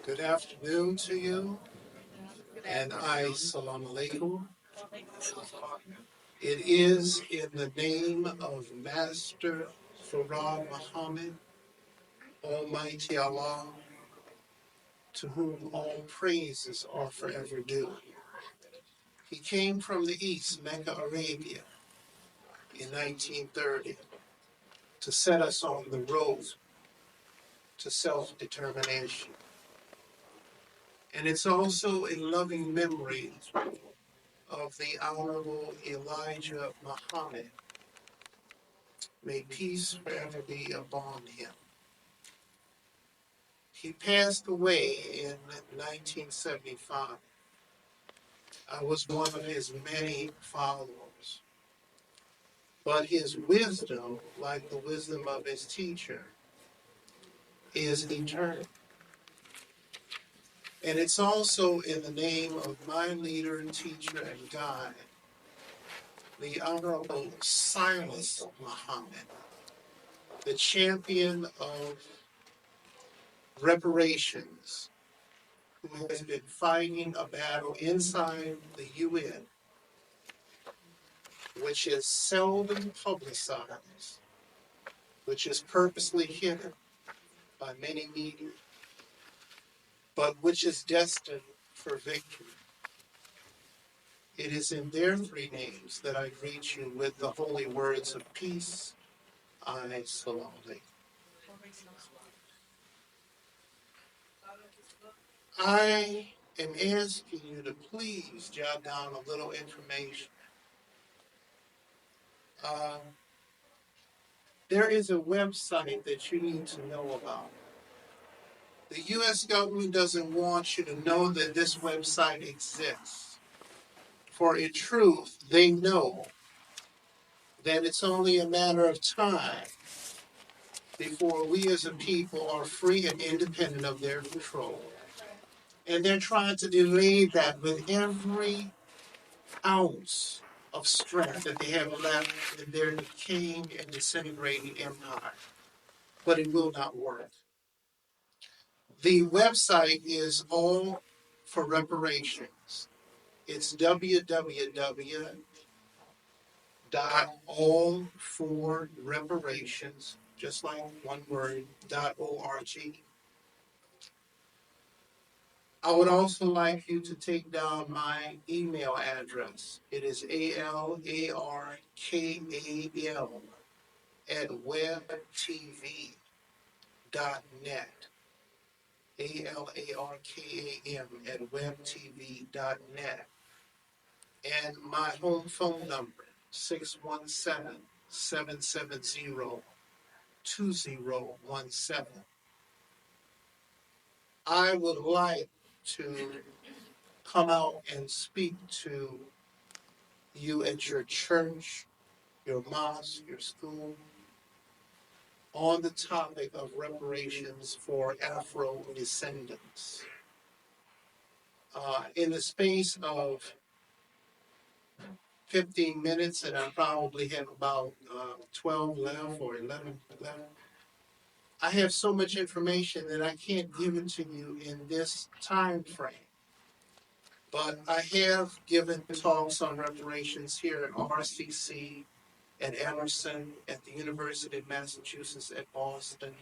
Good afternoon to you, and salam alaikum. It is in the name of Master Farad Muhammad, Almighty Allah, to whom all praises are forever due. He came from the east, Mecca, Arabia, in 1930 to set us on the road to self-determination. And it's also in loving memory of the Honorable Elijah Muhammad. May peace forever be upon him. He passed away in 1975. I was one of his many followers. But his wisdom, like the wisdom of his teacher, is eternal. And it's also in the name of my leader and teacher and guide, the Honorable Silas Muhammad, the champion of reparations, who has been fighting a battle inside the UN, which is seldom publicized, which is purposely hidden by many media, but which is destined for victory. It is in their three names that I greet you with the holy words of peace. I salam alaikum. I am asking you to please jot down a little information. There is a website that you need to know about. The U.S. government doesn't want you to know that this website exists. For in truth, they know that it's only a matter of time before we as a people are free and independent of their control. And they're trying to delay that with every ounce of strength that they have left in their decaying and disintegrating empire. But it will not work. The website is all for reparations. It's www.allforreparations, just like one word, .org. I would also like you to take down my email address. It is ALARKAM @webtv.net. ALARKAM @webtv.net. And my home phone number, 617-770-2017. I would like to come out and speak to you at your church, your mosque, your school, on the topic of reparations for Afro descendants. In the space of 15 minutes, and I probably have about 12 left or 11 left, I have so much information that I can't give it to you in this time frame. But I have given talks on reparations here at RCC, at Emerson, at the University of Massachusetts, at Boston.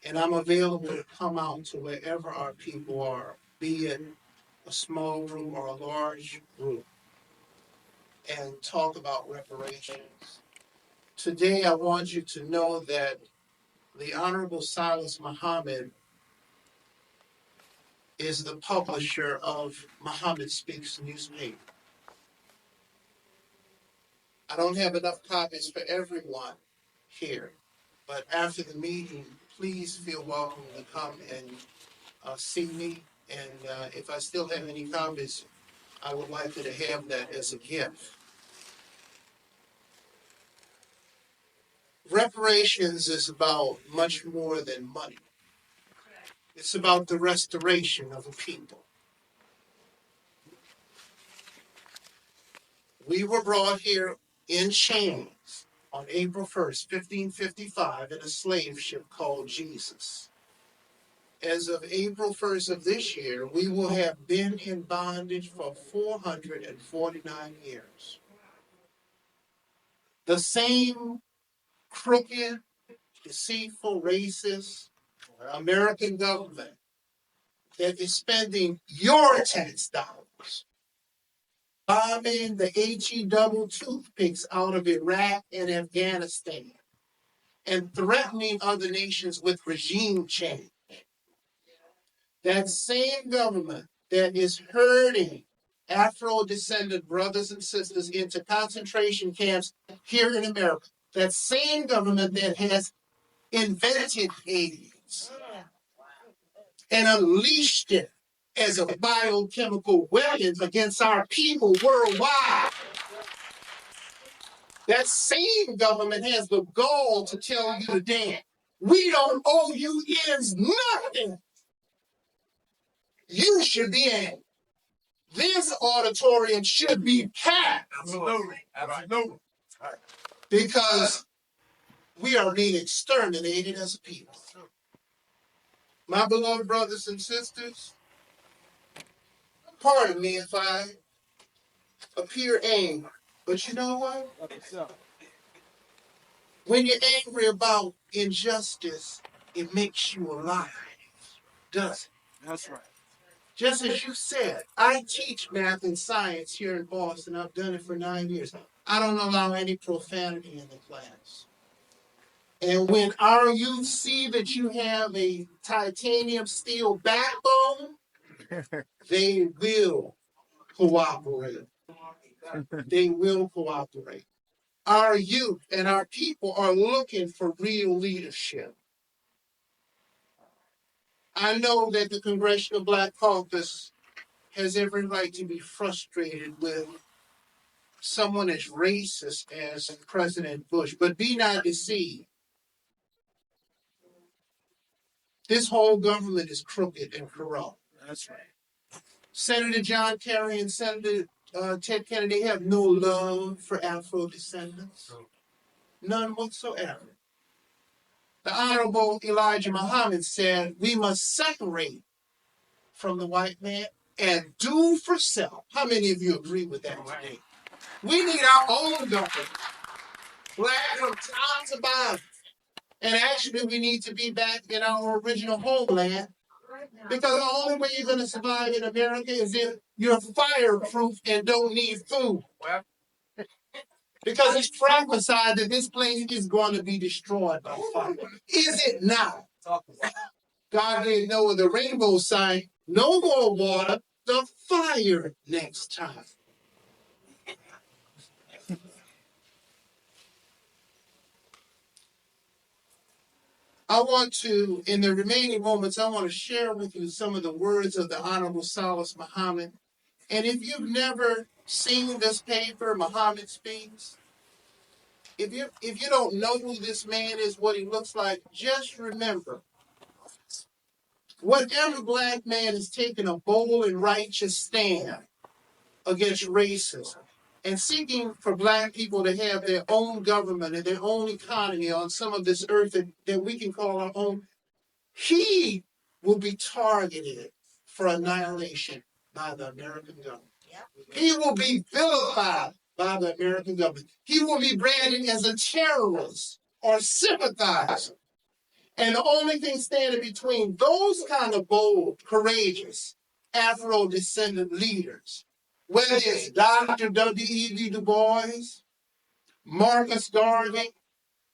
And I'm available to come out to wherever our people are, be it a small group or a large group, and talk about reparations. Today, I want you to know that the Honorable Silas Muhammad is the publisher of Muhammad Speaks newspaper. I don't have enough copies for everyone here, but after the meeting, please feel welcome to come and see me. And if I still have any copies, I would like you to have that as a gift. Reparations is about much more than money. It's about the restoration of a people. We were brought here in chains on April 1st, 1555, in a slave ship called Jesus. as of April 1st of this year, we will have been in bondage for 449 years. The same crooked, deceitful, racist American government that is spending your tax dollars bombing the HE double toothpicks out of Iraq and Afghanistan and threatening other nations with regime change. That same government that is herding Afro-descendant brothers and sisters into concentration camps here in America, that same government that has invented AIDS and unleashed it as a biochemical weapon against our people worldwide. That same government has the gall to tell you today, we don't owe you is nothing. You should be angry. This auditorium should be packed. Absolutely. Absolutely. Because we are being exterminated as a people. My beloved brothers and sisters, pardon me if I appear angry, but you know what? When you're angry about injustice, it makes you alive, doesn't it? That's right. Just as you said, I teach math and science here in Boston. I've done it for 9 years. I don't allow any profanity in the class. And when our youth see that you have a titanium steel backbone, they will cooperate. They will cooperate. Our youth and our people are looking for real leadership. I know that the Congressional Black Caucus has every right to be frustrated with someone as racist as President Bush, but be not deceived. This whole government is crooked and corrupt. That's right. Senator John Kerry and Senator Ted Kennedy have no love for Afro-descendants. None whatsoever. The Honorable Elijah Muhammad said, we must separate from the white man and do for self. How many of you agree with that today? We need our own government. Black from top to bottom. And actually, we need to be back in our original homeland, because the only way you're going to survive in America is if you're fireproof and don't need food. Because it's prophesied that this place is going to be destroyed by fire. Is it not? God gave Noah the rainbow sign, no more water, the fire next time. I want to, in the remaining moments, I want to share with you some of the words of the Honorable Salas Muhammad. And if you've never seen this paper, Muhammad Speaks, if you don't know who this man is, what he looks like, just remember, whatever black man is taking a bold and righteous stand against racism and seeking for black people to have their own government and their own economy on some of this earth that we can call our own, he will be targeted for annihilation by the American government. He will be vilified by the American government. He will be branded as a terrorist or sympathizer. And the only thing standing between those kind of bold, courageous, Afro-descendant leaders, whether it's Dr. W.E.B. Du Bois, Marcus Garvey,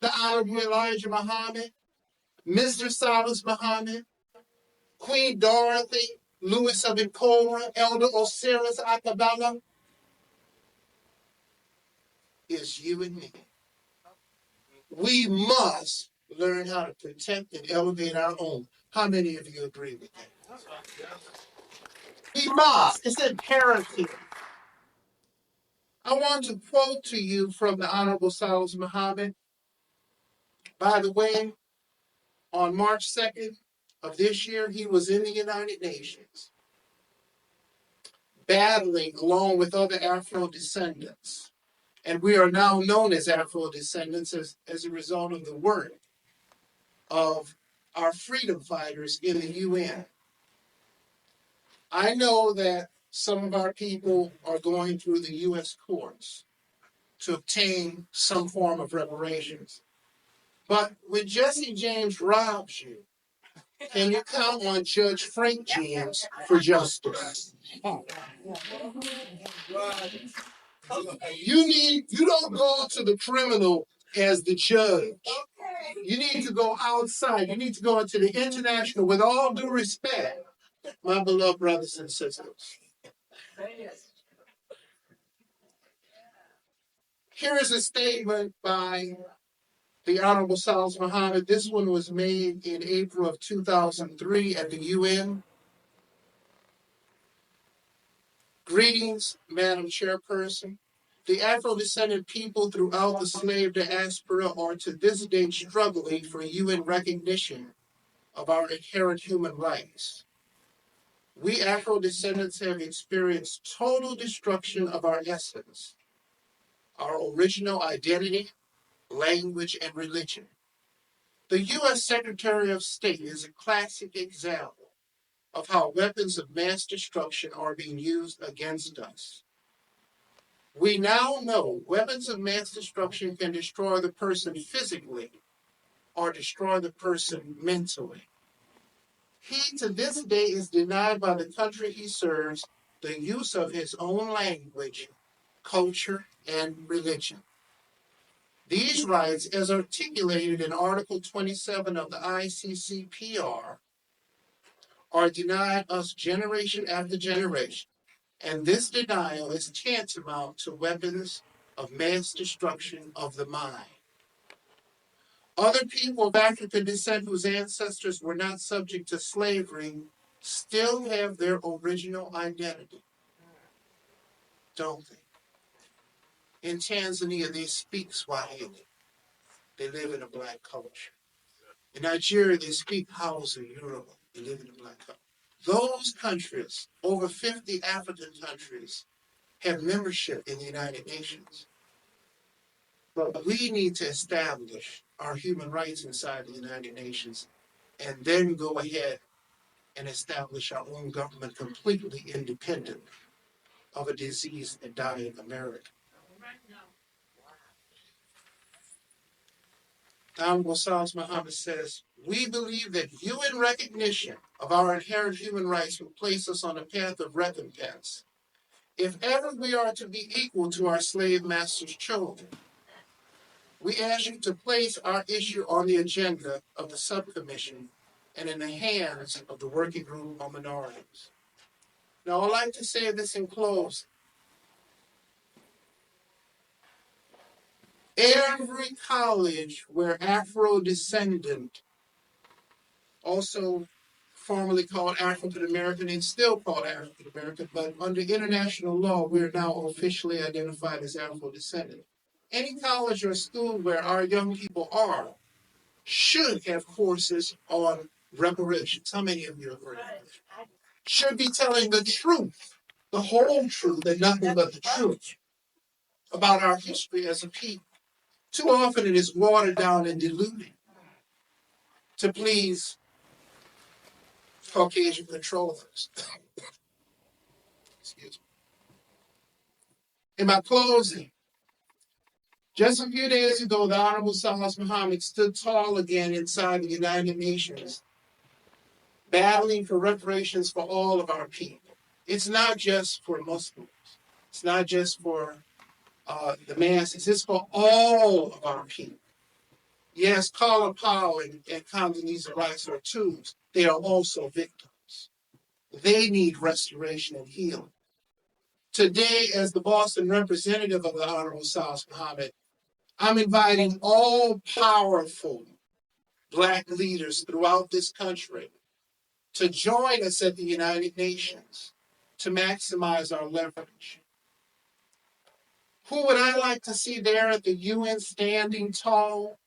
the Honorable Elijah Muhammad, Mr. Salas Muhammad, Queen Dorothy, Louis of Ancora, Elder Osiris Akabala, is you and me. We must learn how to protect and elevate our own. How many of you agree with that? We must. It's imperative. I want to quote to you from the Honorable Salas Muhammad. By the way, on March 2nd of this year, he was in the United Nations, battling along with other Afro-descendants. And we are now known as Afro-descendants as a result of the work of our freedom fighters in the UN. I know that some of our people are going through the U.S. courts to obtain some form of reparations. But when Jesse James robs you, can you count on Judge Frank James for justice? You don't go to the criminal as the judge. You need to go outside. You need to go into the international with all due respect, my beloved brothers and sisters. Here is a statement by the Honorable Salis Muhammad. This one was made in April of 2003 at the UN. Greetings, Madam Chairperson. The Afro-descendant people throughout the slave diaspora are to this day struggling for UN recognition of our inherent human rights. We Afro-descendants have experienced total destruction of our essence, our original identity, language, and religion. The U.S. Secretary of State is a classic example of how weapons of mass destruction are being used against us. We now know weapons of mass destruction can destroy the person physically or destroy the person mentally. He, to this day, is denied by the country he serves the use of his own language, culture, and religion. These rights, as articulated in Article 27 of the ICCPR, are denied us generation after generation, and this denial is tantamount to weapons of mass destruction of the mind. Other people of African descent whose ancestors were not subject to slavery still have their original identity, don't they? In Tanzania, they speak Swahili. They live in a black culture. In Nigeria, they speak Hausa, Yoruba. They live in a black culture. Those countries, over 50 African countries, have membership in the United Nations. But we need to establish our human rights inside the United Nations and then go ahead and establish our own government completely independent of a disease that died in America. Honorable Salis Muhammad says, we believe that UN recognition of our inherent human rights will place us on a path of recompense if ever we are to be equal to our slave masters' children. We ask you to place our issue on the agenda of the subcommission and in the hands of the Working Group on Minorities. Now, I'd like to say this in closing. Every college where Afro-descendant, also formerly called African American and still called African American, but under international law, we're now officially identified as Afro-descendant. Any college or school where our young people are should have courses on reparations. How many of you agree? Should be telling the truth, the whole truth, and nothing but the truth about our history as a people. Too often it is watered down and diluted to please Caucasian controllers. Excuse me. In my closing, just a few days ago, the Honorable Salis Muhammad stood tall again inside the United Nations, battling for reparations for all of our people. It's not just for Muslims. It's not just for the masses. It's for all of our people. Yes, Colin Powell and Condoleezza Rice are tools. They are also victims. They need restoration and healing. Today, as the Boston representative of the Honorable Salis Muhammad, I'm inviting all powerful Black leaders throughout this country to join us at the United Nations to maximize our leverage. Who would I like to see there at the UN standing tall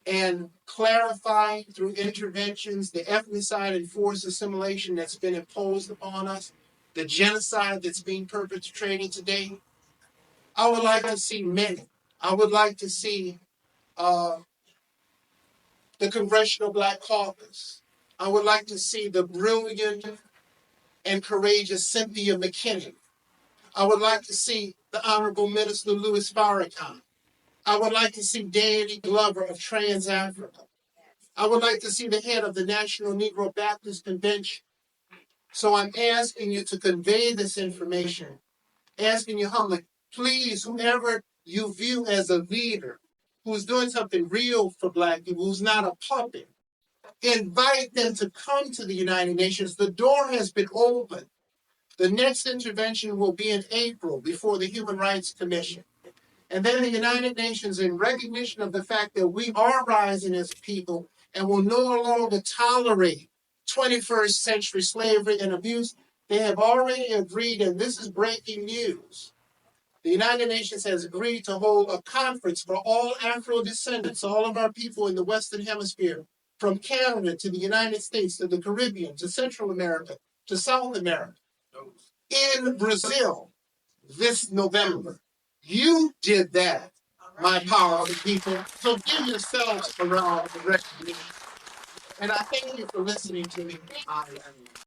and clarifying through interventions the ethnocide and forced assimilation that's been imposed upon us, the genocide that's being perpetrated today? I would like to see many. I would like to see the Congressional Black Caucus. I would like to see the brilliant and courageous Cynthia McKinney. I would like to see the Honorable Minister Louis Farrakhan. I would like to see Danny Glover of Trans Africa. I would like to see the head of the National Negro Baptist Convention. So I'm asking you to convey this information, asking you humbly, please, whoever you view as a leader who's doing something real for Black people, who's not a puppet, invite them to come to the United Nations. The door has been opened. The next intervention will be in April before the Human Rights Commission. And then the United Nations, in recognition of the fact that we are rising as a people and will no longer tolerate 21st century slavery and abuse, they have already agreed, and this is breaking news. The United Nations has agreed to hold a conference for all Afro-descendants, all of our people in the Western Hemisphere, from Canada to the United States, to the Caribbean, to Central America, to South America, in Brazil this November. You did that, my powerful people. So give yourselves a round of recognition. And I thank you for listening to me.